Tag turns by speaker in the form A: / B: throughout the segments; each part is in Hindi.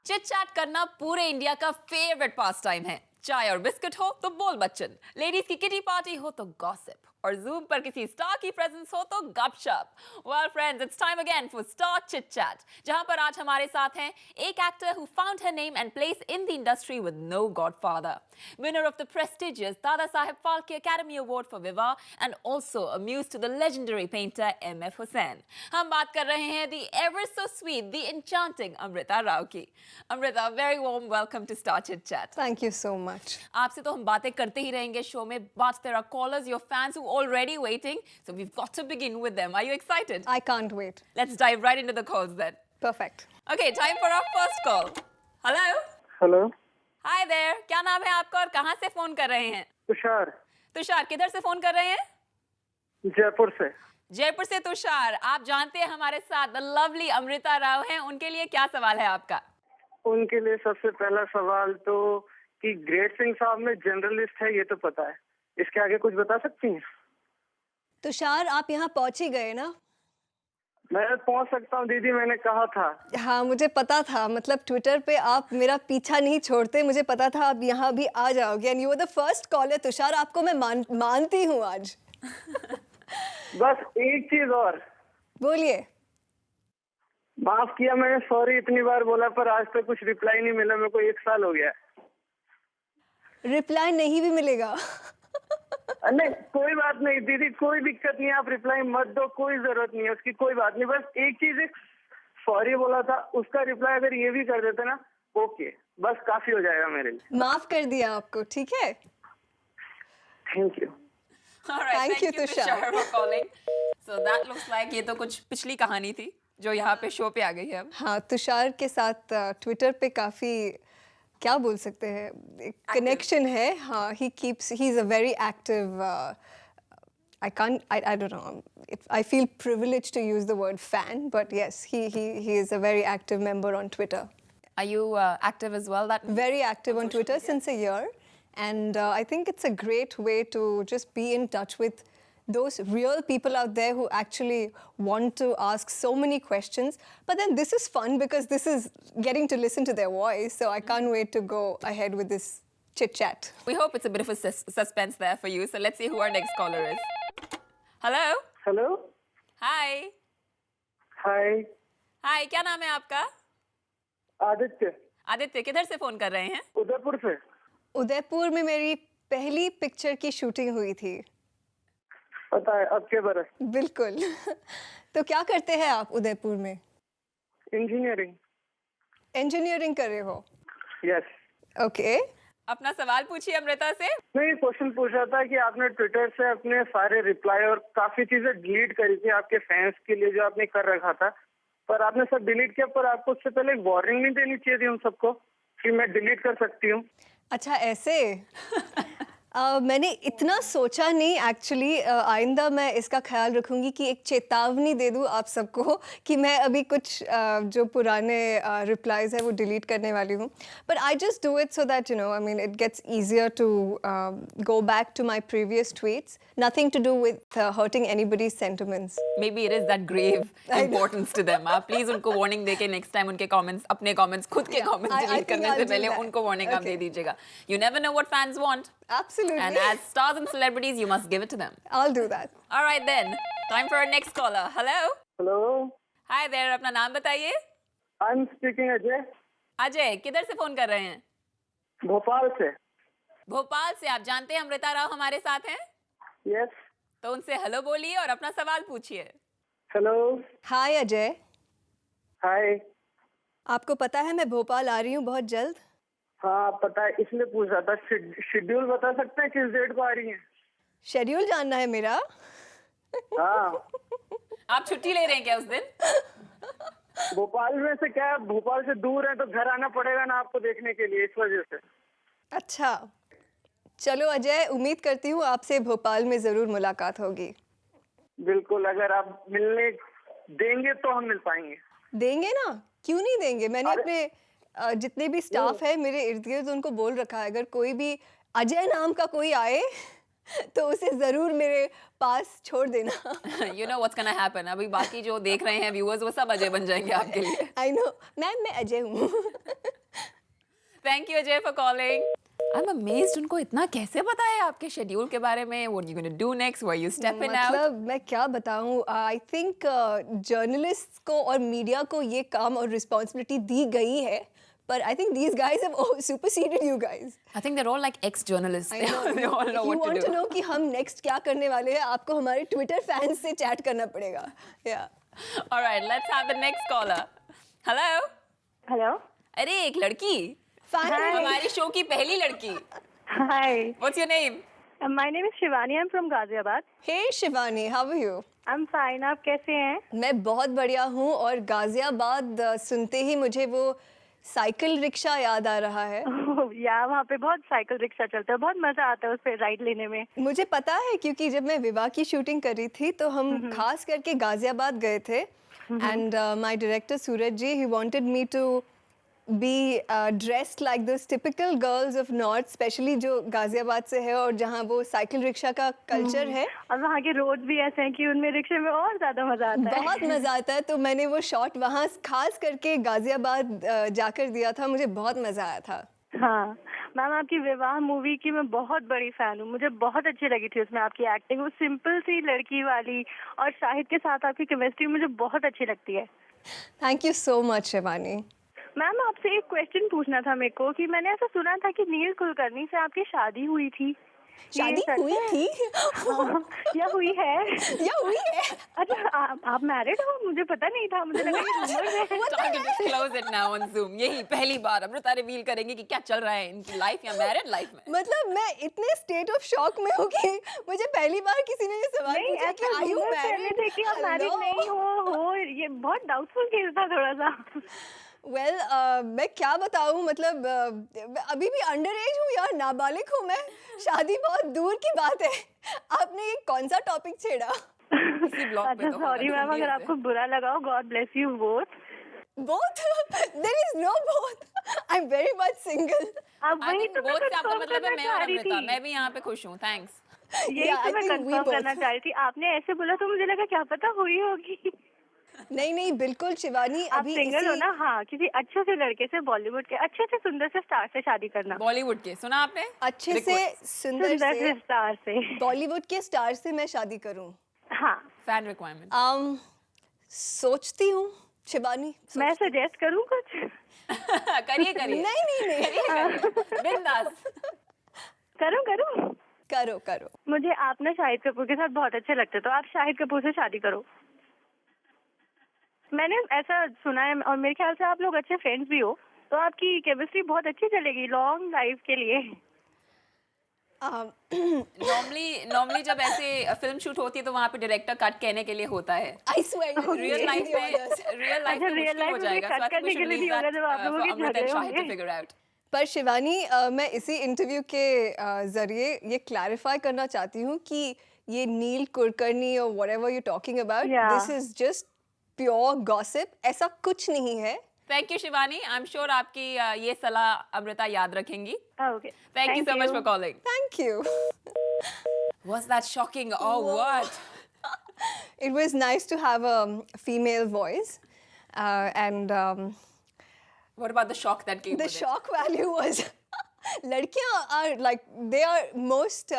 A: चिट चैट करना पूरे इंडिया का फेवरेट पास टाइम है। चाय और बिस्किट हो तो बोल बच्चन, लेडीज की किटी पार्टी हो तो गॉसिप, और जूम पर किसी स्टार की प्रेजेंस हो तो गपशप। Well friends, it's time again for star chit chat, जहां पर आज हमारे साथ हैं एक actor who found her name and place in the industry with no godfather, winner of the prestigious Dadasaheb Phalke academy award for Vivah and also a muse to the legendary painter MF. Husain. हम बात कर रहे हैं the ever so sweet, the enchanting Amrita Rao की। Amrita, very warm welcome to star chit chat.
B: Thank you so much.
A: आपसे तो हम बातें करते ही रहेंगे शो में, but there are callers, your fans who already waiting, so we've got to begin with them. Are you excited?
B: I can't wait.
A: Let's dive right into the calls then.
B: Perfect.
A: Okay, time for our first call. Hello?
C: Hello,
A: Hi there. क्या नाम है आपका और कहाँ से फोन कर रहे हैं?
C: तुषार,
A: तुषार, किधर से फोन कर रहे हैं?
C: जयपुर से।
A: जयपुर से तुषार। आप जानते हैं हमारे साथ द लवली अमृता राव हैं, उनके लिए क्या सवाल है आपका?
C: उनके लिए सबसे पहला सवाल तो कि ग्रेट सिंह साहब में जर्नलिस्ट है, ये तो पता है। इसके आगे कुछ बता सकती हैं?
B: तुषार, आप यहाँ पहुँच ही गए ना?
C: मैं पहुंच सकता हूँ दीदी, मैंने कहा था।
B: हाँ, मुझे पता था। मतलब ट्विटर पे आप मेरा पीछा नहीं छोड़ते, मुझे पता था आप यहाँ भी आ जाओगे। And you are the first caller Tushar, आपको मैं मानती हूँ आज।
C: बस एक चीज और,
B: बोलिए।
C: माफ किया मैंने, सॉरी इतनी बार बोला पर आज तक कुछ रिप्लाई नहीं मिला। मेरे को 1 साल हो गया है।
B: रिप्लाई नहीं भी मिलेगा?
C: नहीं, कोई बात नहीं दीदी, कोई दिक्कत नहीं, आप रिप्लाई मत दो, कोई जरूरत नहीं है उसकी, कोई बात नहीं। बस एक चीज, एक सॉरी बोला था, उसका रिप्लाई अगर ये भी कर देते ना, ओके, बस काफी हो जाएगा मेरे लिए।
B: माफ कर दिया आपको, ठीक है?
C: Thank you.
A: All right,
B: Thank you,
A: Tushar,
B: Tushar.
A: for calling. So that looks like ये तो कुछ पिछली कहानी थी जो यहाँ पे शो पे आ गई है अब।
B: हाँ, तुषार के साथ ट्विटर पे काफ़ी, क्या बोल सकते हैं, एक कनेक्शन है। हाँ, he is a very active, I don't know, I feel privileged to use the word fan, but yes, he is a very active member on Twitter.
A: Are you active as well? That
B: Very active on Twitter since a year, and I think it's a great way to just be in touch with those real people out there who actually want to ask so many questions. But then this is fun because this is getting to listen to their voice, so I can't wait to go ahead with this chit chat.
A: We hope it's a bit of a suspense there for you. So let's see who our next caller is. Hello?
C: Hello,
A: Hi.
C: Hi,
A: Hi, क्या नाम है आपका?
C: आदित्य,
A: आदित्य, किधर से फोन कर रहे हैं?
C: उदयपुर से।
B: उदयपुर में मेरी पहली पिक्चर की शूटिंग हुई थी।
C: पता है, अब के बरस।
B: बिल्कुल। तो क्या करते हैं आप उदयपुर में?
C: इंजीनियरिंग।
B: इंजीनियरिंग कर रहे हो?
C: यस।
B: ओके।
A: अपना सवाल पूछिए अमृता से।
C: मैं ये क्वेश्चन पूछ रहा था कि आपने ट्विटर से अपने सारे रिप्लाई और काफी चीजें डिलीट करी थी आपके फैंस के लिए, जो आपने कर रखा था, पर आपने सब डिलीट किया। पर आपको उससे पहले एक वार्निंग नहीं देनी चाहिए थी उन सबको कि मैं डिलीट कर सकती हूँ?
B: अच्छा, ऐसे? मैंने इतना सोचा नहीं एक्चुअली। आइंदा मैं इसका ख्याल रखूंगी कि एक चेतावनी दे दूं आप सबको कि मैं अभी कुछ जो पुराने रिप्लाईज है वो डिलीट करने वाली हूँ। But I just do it so that, you know, I mean, it gets easier to go back to my previous tweets. Nothing to do with hurting anybody's sentiments.
A: Maybe it is that grave importance to them. आप प्लीज उनको वार्निंग देके नेक्स्ट टाइम उनके कमेंट्स, अपने कमेंट्स, खुद के कमेंट्स
B: I
A: डिलीट
B: think
A: करने
B: I'll
A: से
B: do
A: पहले
B: that.
A: उनको वार्निंग आप दे
B: Okay.
A: दीजिएगा। You never know what fans want.
B: Absolutely.
A: And as stars and celebrities, you must give it to them.
B: I'll do that.
A: All right then. Time for our next caller. Hello.
C: Hello,
A: Hi there. अपना नाम बताइए।
C: I am speaking Ajay,
A: Ajay, किधर से फोन कर रहे हैं?
C: भोपाल से।
A: भोपाल से। आप जानते हैं अमृता राव हमारे साथ हैं,
C: यस।
A: तो उनसे हेलो बोलिए और अपना सवाल पूछिए।
C: हेलो,
B: हाय अजय,
C: हाय।
B: आपको पता है मैं भोपाल आ रही हूँ बहुत जल्द।
C: हाँ पता है, इसलिए पूछ रहा था। शेड्यूल बता सकते हैं किस डेट को आ रही हैं?
B: शेड्यूल जानना है मेरा?
C: हाँ।
A: आप छुट्टी ले रहे हैं क्या उस दिन?
C: भोपाल में से क्या है, भोपाल से दूर है तो घर आना पड़ेगा ना आपको देखने के लिए, इस वजह से।
B: अच्छा, चलो अजय, उम्मीद करती हूँ आपसे भोपाल में ज़रूर मुलाकात होगी।
C: बिल्कुल, अगर आप मिलने देंगे तो हम मिल पाएंगे।
B: देंगे ना, क्यों नहीं देंगे? मैंने
C: अरे-
B: अपने जितने भी स्टाफ है मेरे इर्द गिर्द उनको बोल रखा है, अगर कोई भी अजय नाम का कोई आए तो उसे ज़रूर मेरे पास छोड़ देना।
A: You know what's gonna happen. अभी बाकी जो देख रहे हैं व्यूअर्स वो सब अजय बन जाएंगे आपके लिए।
B: आई नो मैम, मैं अजय हूँ।
A: Thank you Ajay for calling. I'm amazed उनको इतना कैसे पता है आपके शेड्यूल के बारे में, what you going to do next, where you stepping out.
B: मतलब मैं क्या बताऊं, आई थिंक जर्नलिस्ट को और मीडिया को ये काम और रिस्पॉन्सिबिलिटी दी गई है, पर I think these guys have superseded you guys.
A: I think they're all like ex-journalists.
B: I know.
A: They all know
B: If you
A: what
B: want
A: to
B: to
A: do.
B: know कि हम next क्या करने वाले हैं, आपको हमारे ट्विटर फैंस से चैट करना पड़ेगा. Yeah.
A: All right, let's have the next caller. Hello.
D: Hello
A: अरे एक लड़की,
B: Finally.
A: हमारी शो की पहली लड़की.
D: हाय
A: What's your name?
D: My name is Shivani I am from Ghaziabad
B: Hey Shivani, how are you?
D: I am fine आप कैसे हैं
B: मैं बहुत बढ़िया हूँ और गाजियाबाद सुनते ही मुझे वो साइकिल रिक्शा याद आ रहा है.
D: या वहाँ पे बहुत साइकिल रिक्शा चलता है बहुत मजा आता है उस पर राइड लेने में
B: मुझे पता है क्योंकि जब मैं विवाह की शूटिंग कर रही थी तो हम खास करके गाजियाबाद गए थे and my director Suraj ji he wanted me to be dressed like this typical girls of north, specially जो गाजियाबाद से है और जहाँ वो साइकिल रिक्शा का कल्चर है.
D: और वहाँ के रोड भी ऐसे हैं कि उनमें रिक्शे में और ज्यादा मजा आता है
B: बहुत मजा आता है. तो मैंने वो शॉट वहाँ खास करके गाजियाबाद जाकर दिया था. मुझे बहुत मजा आया था.
D: हाँ मैम आपकी विवाह मूवी की मैं बहुत बड़ी फैन हूँ मुझे बहुत अच्छी लगी थी उसमें आपकी एक्टिंग वो सिंपल सी लड़की वाली और शाहिद के साथ आपकी केमिस्ट्री मुझे बहुत अच्छी लगती है
B: thank you so much Shivani.
D: Ma'am आपसे एक क्वेश्चन पूछना था मेरे को कि मैंने ऐसा सुना था कि नील कुलकर्णी से आपकी शादी हुई थी ये
B: शादी
D: सच
B: हुई
D: है?
B: थी
D: या हुई है
B: या हुई है.
D: अच्छा आप मैरिड हो मुझे पता नहीं था मुझे लगा ये rumors है।
A: Time to disclose it now on Zoom. यही पहली बार अमृता रिवील करेंगे कि क्या चल रहा है इनकी लाइफ या मैरिड लाइफ में.
B: मतलब मैं इतने स्टेट ऑफ शॉक में हूँ कि मुझे पहली बार किसी ने ये सवाल
D: नहीं
B: पूछा कि
D: ऐसा
B: आर यू
D: rumors फैले
B: मैरिड.
D: थे कि आप मैरिड नहीं हो ये बहुत डाउटफुल केस था थोड़ा सा
B: वेल मैं क्या बताऊँ, मतलब अभी भी अंडर एज हूँ यार, नाबालिग हूँ मैं. शादी बहुत दूर की बात है. आपने ये कौन सा टॉपिक छेड़ा?
A: इसी ब्लॉग पे
D: अच्छा
A: तो
D: सॉरी
A: होगा,
D: मैम अगर
A: ढूंढिए
D: आपको बुरा लगा हो God bless you both
B: Both? There is no both. I'm very much single.
D: अब
A: I
D: वही
A: think
D: तो मैं
A: both से आपका
D: confirm
A: मतलब है
D: करना
A: मैं
D: चाह
A: और
D: रही
A: अमृता.
D: थी
A: मैं भी यहाँ पे खुश हूँ. थैंक्स.
D: यही
B: Yeah, I
D: तो मैं
B: think we
D: कंफर्म
B: both.
D: करना चाह रही थी आपने ऐसे बोला तो मुझे लगा क्या पता हुई होगी
B: नहीं नहीं बिल्कुल शिवानी.
D: आप
B: अभी
D: सिंगल हो
B: इसी
D: ना हाँ किसी अच्छे से लड़के से बॉलीवुड के अच्छे से सुंदर से स्टार से शादी करना
A: बॉलीवुड के सुना आपने?
B: अच्छे से सुंदर
D: सुंदर से
B: से
D: स्टार से
B: बॉलीवुड के स्टार से मैं शादी करूं.
D: हाँ
A: फैन रिक्वायरमेंट.
B: सोचती हूँ शिवानी.
D: मैं सजेस्ट करूँ कुछ
A: करिए करिए.
B: नहीं नहीं नहीं
A: करिए. बिंदास.
D: करूँ करूँ
B: करो करो.
D: मुझे आप ना शाहिद कपूर के साथ बहुत अच्छे लगते तो आप शाहिद कपूर से शादी करो मैंने ऐसा सुना है और मेरे ख्याल से आप लोग अच्छे फ्रेंड्स भी हो तो आपकी केमिस्ट्री बहुत अच्छी चलेगी लॉन्ग लाइफ के लिए
A: नॉर्मली जब ऐसे फिल्म शूट होती है तो वहाँ पे डायरेक्टर कट कहने के लिए होता है.
B: I swear.
A: रियल लाइफ में
D: अच्छा,
A: मुश्किल
D: real
A: हो
D: life में
A: जाएगा.
D: cut करने के लिए भी होगा जब आप लोगों के झगड़े होंगे।
A: Figure out.
B: पर शिवानी मैं इसी इंटरव्यू के जरिए ये क्लैरिफाई करना चाहती हूँ कि ये नील कुलकर्णी और whatever you talking about,
D: Yeah.
B: This is just pure gossip. ऐसा कुछ नहीं है.
A: Thank you Shivani. I am sure आपकी ये सलाह अमृता याद रखेंगी.
D: Okay
A: Thank you so much for calling.
B: Thank you.
A: Was that shocking or what?
B: It was nice to have a female voice, and
A: What about the shock that came
B: the
A: with it?
B: shock value was ladkiyan are like they are most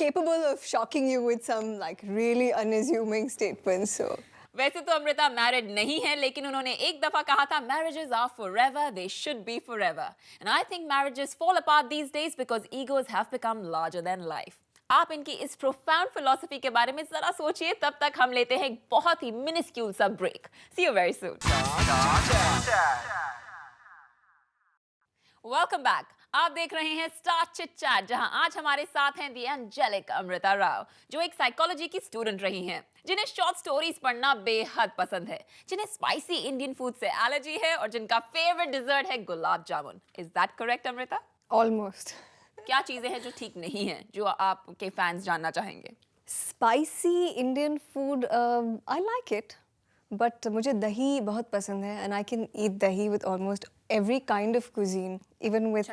B: capable of shocking you with some like really unassuming statements. So
A: वैसे तो अमृता मैरिड नहीं है लेकिन उन्होंने एक दफा कहा था marriages are forever, they should be forever. And I think marriages fall apart these days because egos have become larger than life. आप इनकी इस profound philosophy के बारे में जरा सोचिए. तब तक हम लेते हैं एक बहुत ही minuscule सा break. See you very soon. Welcome back. आप देख रहे हैं स्टार चिट चैट जहां आज हमारे साथ हैं दी एंजेलिक अमृता राव जो एक साइकोलॉजी की स्टूडेंट रही हैं जिन्हें शॉर्ट स्टोरीज पढ़ना बेहद पसंद है जिन्हें स्पाइसी इंडियन फूड से एलर्जी है और जिनका फेवरेट डिजर्ट है gulab jamun. Is that correct Amrita?
B: almost.
A: क्या चीजें हैं जो ठीक नहीं है जो आपके फैंस जानना चाहेंगे?
B: Spicy Indian food, I like it, but मुझे दही बहुत पसंद है and I can eat dahi with almost every kind of cuisine, even with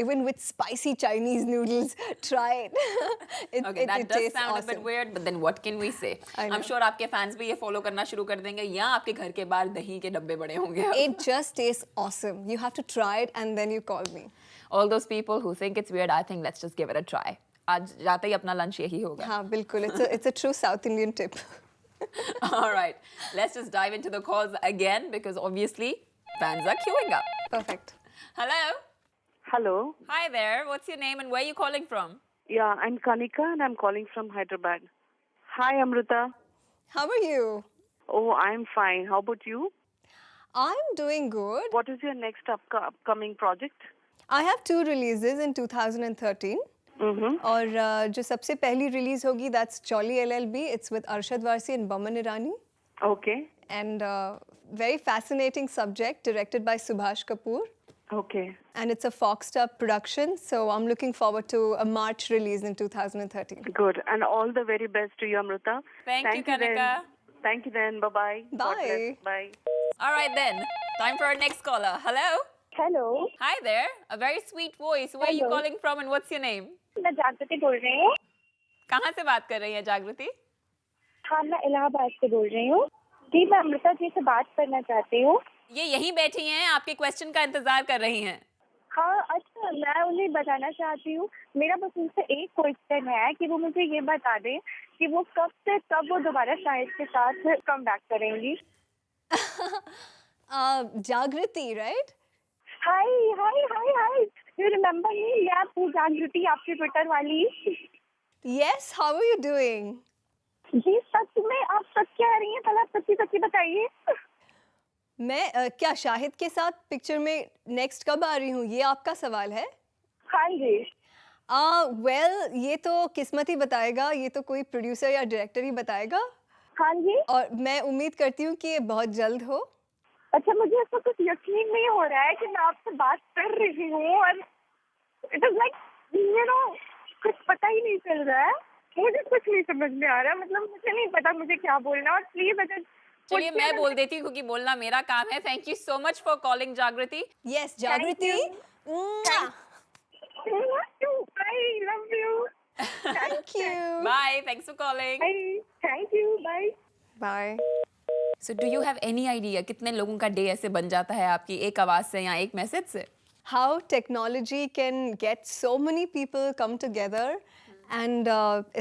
B: even with spicy Chinese noodles. Try it.
A: Okay, that does
B: tastes
A: sound a
B: awesome.
A: bit weird, but then what can we say?
B: I
A: I'm
B: know.
A: sure आपके fans भी ये follow करना शुरू कर देंगे या आपके घर के बाहर दही के डब्बे बड़े होंगे.
B: It just tastes awesome. You have to try it and then you call me.
A: All those people who think it's weird, I think let's just give it a try. आज जाते ही अपना lunch यही होगा.
B: हाँ, बिल्कुल. It's a true South Indian tip.
A: All right, let's just dive into the calls again because obviously fans are queuing up.
B: Perfect.
A: Hello.
D: Hello.
A: Hi there. What's your name and where are you calling from?
D: Yeah, I'm Kanika and I'm calling from Hyderabad. Hi, Amrita.
B: How are you?
D: Oh, I'm fine. How about you?
B: I'm doing good.
D: What is your next upcoming project?
B: I have 2 releases in 2013.
D: Mm-hmm.
B: और जो सबसे पहली रिलीज होगी that's Jolly LLB. It's with Arshad Varsi and Baman Irani.
D: Okay.
B: And very fascinating subject directed by Subhash Kapoor.
D: Okay.
B: And it's a Foxstar production, so I'm looking forward to a March release in 2013.
D: Good. And all the very best to you, Amrita.
A: Thank you,
D: then.
A: Kanika.
D: Thank you then. Bye-bye. God
B: Bye.
D: bless. Bye.
A: All right then. Time for our next caller. Hello.
E: Hello
A: Hi there. A very sweet voice. Where are you
E: Hello.
A: calling from and what's your name?
E: मैं जागृति बोल रही हूँ।
A: कहाँ से बात कर रही हैं जागृति?
E: हाँ, मैं इलाहाबाद से बोल रही हूँ। जी, मैं अमृता जी से बात करना चाहती हूँ।
A: ये यहीं बैठी हैं, आपके क्वेश्चन का इंतजार कर रही हैं.
E: हाँ, अच्छा, मैं उन्हें बताना चाहती हूँ। मेरा बस उनसे एक क्वेश्चन है कि वो मुझे ये बता दें कि वो कब से कब वो दोबारा शाहिद के साथ कम बैक करेंगी।
B: Jagriti, right?
E: Hi hi hi hi, you remember me? मैं आपकी जागृति, आपकी ट्विटर वाली।
B: Yes, how are you doing?
E: जी, सच में आप सच कह रही हैं? पहले आप सच्ची सच्ची बताइए।
B: मैं क्या शाहिद के साथ पिक्चर में नेक्स्ट कब आ रही हूँ, ये आपका सवाल है?
E: हाँ जी।
B: वेल, ये तो किस्मत ही बताएगा, ये तो कोई प्रोड्यूसर या डायरेक्टर ही बताएगा.
E: हाँ जी।
B: और मैं उम्मीद करती हूँ कि ये बहुत जल्द हो.
E: अच्छा, मुझे ऐसा कुछ यकीन नहीं हो रहा है कि मैं आपसे बात कर रही हूँ और it is like you know कुछ पता ही नहीं चल रहा है. मुझे कुछ नहीं समझ में आ रहा, मतलब मुझे नहीं पता मुझे क्या बोलना. और प्लीज अगर
A: चलिए मैं बोल देती हूँ क्योंकि बोलना मेरा काम है. Thank you so much for calling Jagriti.
B: Yes, Jagriti. Mwah.
E: I love you.
B: Thank you.
A: Bye. Thanks for calling.
E: Thank you. Bye.
B: Bye.
A: So do you have any idea कितने लोगों का डे ऐसे बन जाता है आपकी एक आवाज से या एक मैसेज से?
B: How technology can get so many people come together, and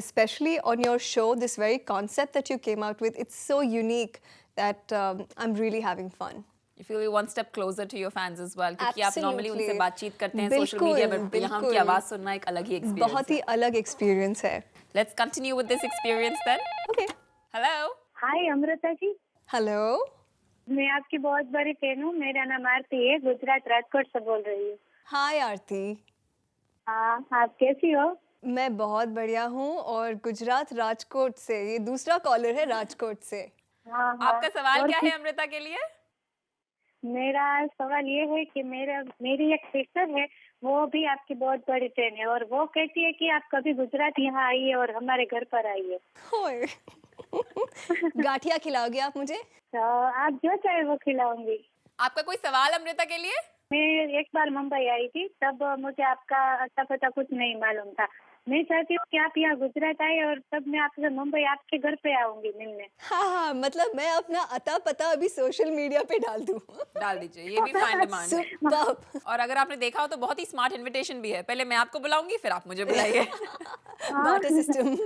B: especially on your show, this very concept that you came out with, it's so unique that I'm really having fun.
A: You feel you're one step closer to your fans as well क्योंकि आप normally
B: Absolutely.
A: उनसे बातचीत करते हैं सोशल
B: बिल्कुल,
A: मीडिया पे. यहाँ उनकी
B: बिल्कुल.
A: आवाज सुनना एक अलग ही एक्सपीरियंस
B: बहुत ही अलग experience है.
A: Let's continue with this experience then.
B: Okay.
A: Hello.
E: Hi Amrita ji,
B: Hello.
E: मैं आपकी बहुत बड़ी फैन हूँ. मेरा नाम आरती है, गुजरात राजकोट से बोल रही हूँ.
B: Hi आरती.
E: हाँ, आप कैसी हो?
B: मैं बहुत बढ़िया हूँ और गुजरात राजकोट से. ये दूसरा कॉलर है राजकोट से.
E: हाँ हाँ.
A: आपका सवाल
E: और
A: क्या है अमृता के लिए?
E: मेरा सवाल ये है कि मेरी एक सिस्टर है, वो भी आपकी बहुत बड़ी फैन है और वो कहती है कि आप कभी गुजरात यहाँ आइए और हमारे घर पर आइए.
B: होय. गाठिया खिलाओगे आप मुझे?
E: तो आप जो चाहे वो खिलाऊंगी.
A: आपका कोई सवाल अमृता के लिए?
E: मैं एक बार मुंबई आई थी, तब मुझे आपका अता पता कुछ नहीं मालूम था. मैं चाहती हूँ कि आप यहाँ गुजरात आए और तब मैं आपसे मुंबई आपके घर पे आऊंगी मिलने.
B: हाँ, मतलब मैं अपना अता पता अभी सोशल मीडिया पे डाल दूँ.
A: डाल दीजिए, ये भी फाइन डिमांड है.
B: Superb.
A: और अगर आपने देखा हो तो बहुत ही स्मार्ट इनविटेशन भी है. पहले मैं आपको बुलाऊंगी फिर आप मुझे बुलाइए.
B: Barter system.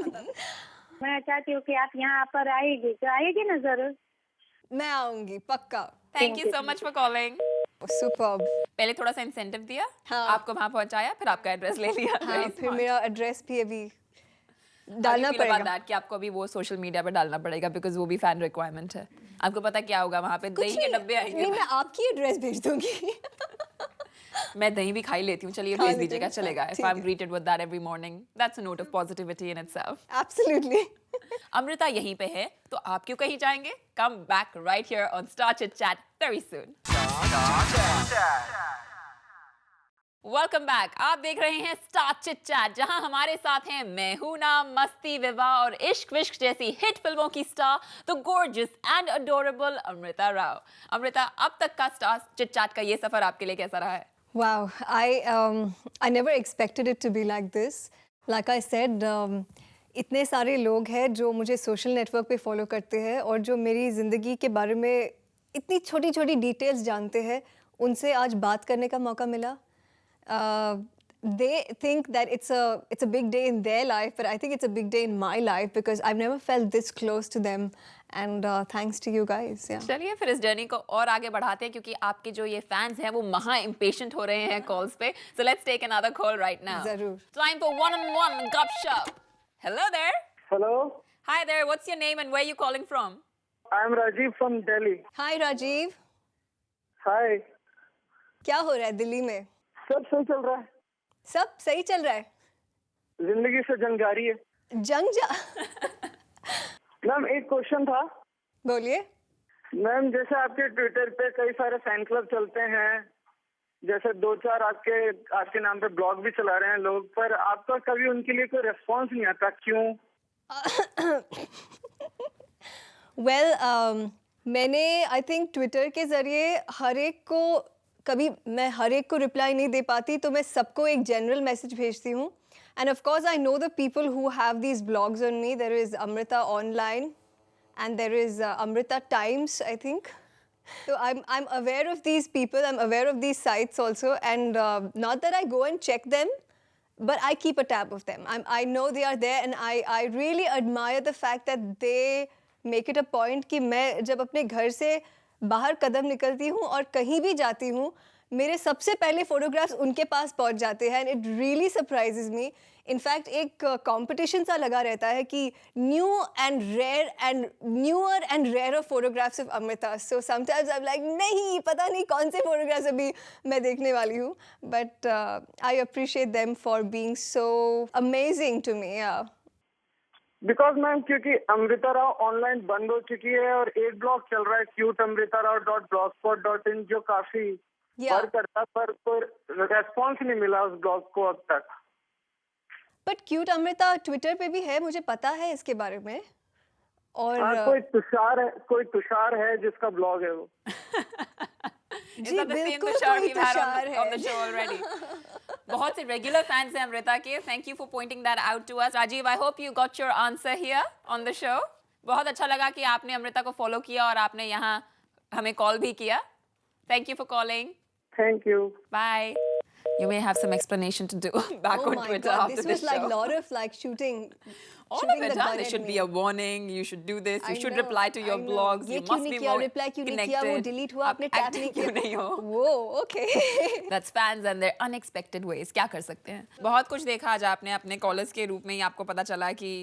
E: मैं चाहती हूँ कि आप यहाँ पर आएगी, तो आएगी ना जरूर.
B: मैं आऊंगी पक्का.
A: Thank you so much for calling.
B: Superb.
A: पहले थोड़ा सा इंसेंटिव दिया,
B: हाँ.
A: आपको वहां पहुंचाया, फिर आपका एड्रेस ले लिया.
B: हाँ,
A: Very
B: फिर
A: smart.
B: मेरा एड्रेस भी अभी
A: How do
B: डालना
A: you feel about
B: पड़ेगा.
A: that कि आपको अभी वो सोशल मीडिया पे डालना पड़ेगा बिकॉज वो भी फैन रिक्वायरमेंट है. आपको पता क्या होगा वहां पे दही के डब्बे
B: नहीं,
A: आएंगे.
B: मैं आपकी एड्रेस भेज दूंगी.
A: मैं दही भी खा ही लेती हूँ. चलिए
B: खा
A: भेज
B: लेती
A: दीजिएगा,
B: हूँ.
A: चलेगा. If
B: ठीक
A: I'm
B: है.
A: greeted with that every morning, that's a note of positivity in itself.
B: Absolutely.
A: Amrita यहीं पे है तो आप क्यों कहीं जाएंगे? Come back right here on Star Chit Chat very soon. Welcome back. आप देख रहे हैं Star Chit Chat जहां हमारे साथ हैं मैं हूं ना, मस्ती विवाह और इश्क विश्क जैसी हिट फिल्मों की star the gorgeous and adorable Amrita Rao. Amrita, अब तक का Star Chit Chat का ये सफर आपके लिए कैसा रहा है?
B: Wow, I never expected it to be like this. Like I said, इतने सारे लोग हैं जो मुझे सोशल नेटवर्क पे फॉलो करते हैं और जो मेरी ज़िंदगी के बारे में इतनी छोटी छोटी डिटेल्स जानते हैं, उनसे आज बात करने का मौका मिला. They think that it's a big day in their life, but I think it's a big day in my life because I've never felt this close to them. And thanks to you guys. Yeah.
A: चलिए फिर इस जर्नी को और आगे बढ़ाते हैं क्योंकि आपके जो ये फैंस हैं वो महा इम्पेशेंट हो रहे हैं कॉल्स पे. So let's take another call right now.
B: जरूर.
A: Time for one-on-one gupshup. Hello there.
C: Hello,
A: Hi there. What's your name and where are you calling from?
C: I am Rajiv from Delhi.
B: Hi Rajiv.
C: Hi.
B: क्या हो रहा है दिल्ली में?
C: सब सही चल रहा है.
B: सब सही चल रहा है?
C: जिंदगी से जंग जारी है. मैम एक क्वेश्चन था.
B: बोलिए.
C: मैम जैसे आपके ट्विटर पे कई सारे फैन क्लब चलते हैं, जैसे 2-4 आपके नाम पे ब्लॉग भी चला रहे हैं लोग, पर आपका कभी उनके लिए कोई रिस्पॉन्स नहीं आता, क्यों?
B: वेल मैंने आई थिंक ट्विटर के ज़रिए मैं हर एक को रिप्लाई नहीं दे पाती, तो मैं सबको एक जनरल मैसेज भेजती हूँ. And of course I know the people who have these blogs on me. There is Amrita online and there is Amrita Times, I think. So I'm aware of these people, I'm aware of these sites also, and not that I go and check them, but I keep a tab of them. I know they are there, and I really admire the fact that they make it a point कि मैं जब अपने घर से बाहर कदम निकलती हूँ और कहीं भी जाती हूँ, मेरे सबसे पहले फोटोग्राफ्स उनके पास पहुँच जाते हैं. And it really surprises me. In fact एक कंपटीशन सा लगा रहता है कि newer and rare photographs of Amrita. So sometimes I am like नहीं पता नहीं कौन से फोटोग्राफ्स अभी मैं देखने वाली हूँ, but I appreciate them for being so amazing to me.
C: Because ma'am क्योंकि अमृता राव ऑनलाइन बंद हो चुकी है और एक ब्लॉग चल रहा है cuteamritarao.blogspot.in जो काफी वर्क करता, पर कोई रेस्पॉन्स नहीं मिला उस ब्लॉग को अब तक.
B: बट क्यूट अमृता ट्विटर पे भी है, मुझे पता है इसके बारे में. और
C: कोई तुषार है जिसका ब्लॉग है वो.
B: जी बिल्कुल कोई तुषार है.
A: बहुत से रेगुलर फैंस हैं अमृता के. Thank you for pointing that out to us. Rajiv, I hope you got your answer here on the show. बहुत अच्छा लगा कि आपने अमृता को फॉलो किया और आपने यहाँ हमें कॉल भी किया. Thank you for calling.
C: Thank you.
A: Bye. You may have some explanation to do back on Twitter
B: God,
A: after
B: this
A: this
B: was like
A: show.
B: lot of like shooting.
A: All of it, huh? There should be a warning. You should do this. You should reply to your blogs.
B: ये
A: You
B: क्यों
A: must
B: नहीं
A: be
B: किया,
A: more
B: reply क्यों नहीं किया, वो
A: connected.
B: delete हुआ, आपने
A: आप
B: tap
A: active
B: नहीं
A: क्यों
B: किया.
A: नहीं हो?
B: वो okay.
A: That's fans and their unexpected ways. क्या कर सकते हैं? बहुत कुछ देखा आज आपने अपने कॉलर्स के रूप में ही. आपको पता चला कि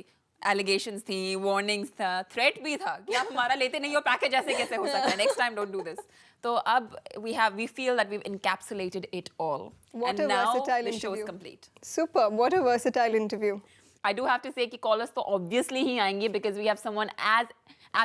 A: allegations थी, warnings था, threat भी था कि आप हमारा लेते नहीं हो पैकेज, ऐसे कैसे हो सकता है? Next time don't do this. तो अब we feel that we've encapsulated it all.
B: What
A: and
B: a
A: now
B: versatile
A: the show is
B: interview.
A: complete.
B: Super. What a versatile interview.
A: I do have to say कि callers तो obviously ही आएंगे because we have someone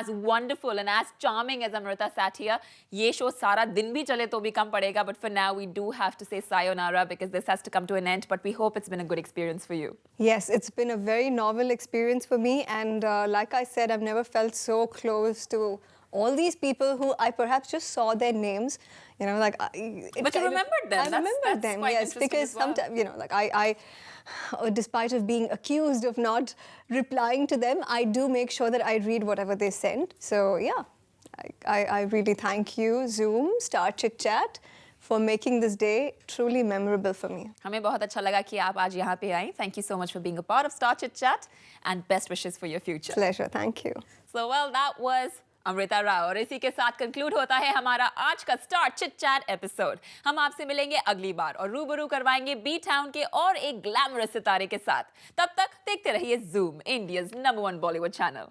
A: as wonderful and as charming as Amrita sat here. ये show सारा दिन भी चले तो भी कम पड़ेगा, but for now we do have to say sayonara because this has to come to an end, but we hope it's been a good experience for you.
B: Yes, it's been a very novel experience for me, and like I said, I've never felt so close to all these people who I perhaps just saw their names, you know, like.
A: But you remembered them.
B: I remembered them,
A: quite
B: yes,
A: interesting
B: because
A: as well.
B: sometimes, you know, like despite of being accused of not replying to them, I do make sure that I read whatever they send. So yeah, I really thank you, Zoom, Star Chit Chat, for making this day truly memorable for me.
A: हमें बहुत अच्छा लगा कि आप आज यहाँ पे आए. Thank you so much for being a part of Star Chit Chat and best wishes for your future.
B: Pleasure, thank you.
A: So well, that was Amrita Rao और इसी के साथ कंक्लूड होता है हमारा आज का स्टार चिट चैट एपिसोड. हम आपसे मिलेंगे अगली बार और रूबरू करवाएंगे बी टाउन के और एक ग्लैमरस सितारे के साथ. तब तक देखते रहिए Zoom, India's number 1 Bollywood channel.